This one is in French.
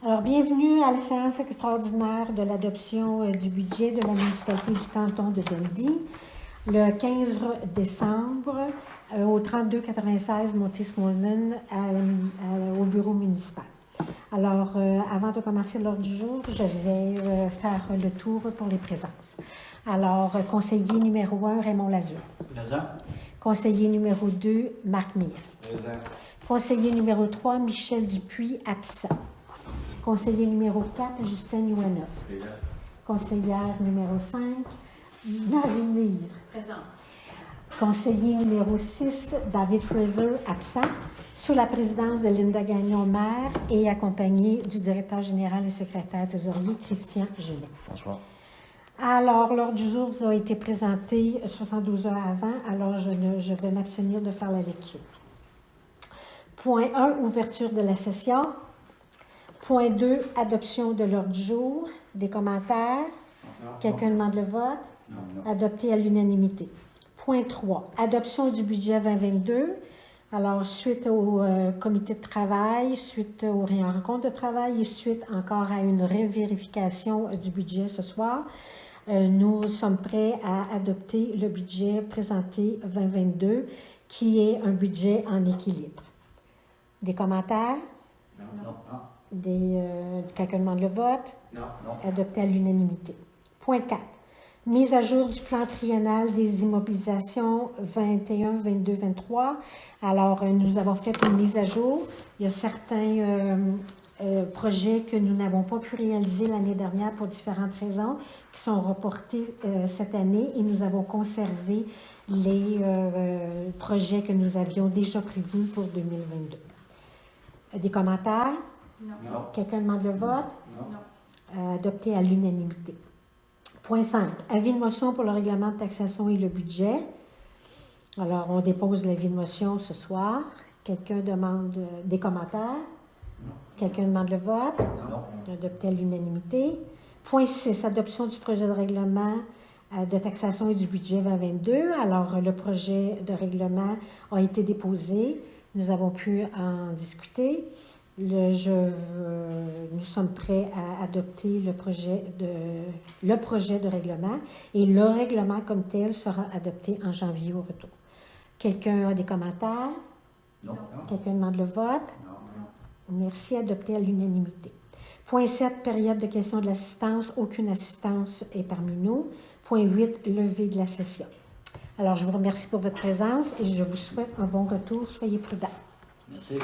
Alors, bienvenue à la séance extraordinaire de l'adoption du budget de la municipalité du canton de Dundee, le 15 décembre, au 3296 Montesmolman, au bureau municipal. Alors, avant de commencer l'ordre du jour, je vais faire le tour pour les présences. Alors, conseiller numéro 1, Raymond Lazure. Présent. Conseiller numéro 2, Marc Mire. Présent. Conseiller numéro 3, Michel Dupuis, absent. Conseiller numéro 4, Justin Nouanoff. Présent. Conseillère numéro 5, Marie Mire. Présent. Conseiller numéro 6, David Fraser, absent, sous la présidence de Linda Gagnon, maire, et accompagné du directeur général et secrétaire trésorier, Christian Genet. Bonsoir. Alors, l'ordre du jour vous a été présenté 72 heures avant, alors je vais m'abstenir de faire la lecture. Point 1, ouverture de la session. Point 2, adoption de l'ordre du jour. Des commentaires? Quelqu'un demande le vote? Non. Adopté à l'unanimité. Point 3, adoption du budget 2022. Alors, suite au comité de travail, suite aux rencontres de travail et suite encore à une revérification du budget ce soir, nous sommes prêts à adopter le budget présenté 2022, qui est un budget en équilibre. Des commentaires? Non. Quelqu'un demande le vote? Non. Adopté à l'unanimité. Point 4. Mise à jour du plan triennal des immobilisations 21, 22, 23. Alors, nous avons fait une mise à jour. Il y a certains projets que nous n'avons pas pu réaliser l'année dernière pour différentes raisons qui sont reportés cette année et nous avons conservé les projets que nous avions déjà prévus pour 2022. Des commentaires? Non. Quelqu'un demande le vote? Non. Adopté à l'unanimité. Point 5. Avis de motion pour le règlement de taxation et le budget. Alors, on dépose l'avis de motion ce soir. Quelqu'un demande des commentaires? Non. Quelqu'un demande le vote? Non. Adopté à l'unanimité. Point 6. Adoption du projet de règlement de taxation et du budget 2022. Alors, le projet de règlement a été déposé. Nous avons pu en discuter. Nous sommes prêts à adopter le projet de règlement et le règlement comme tel sera adopté en janvier au retour. Quelqu'un a des commentaires? Non. Quelqu'un demande le vote? Non. Merci, adopté à l'unanimité. Point 7, période de questions de l'assistance. Aucune assistance est parmi nous. Point 8, levée de la session. Alors, je vous remercie pour votre présence et je vous souhaite un bon retour. Soyez prudents. Merci.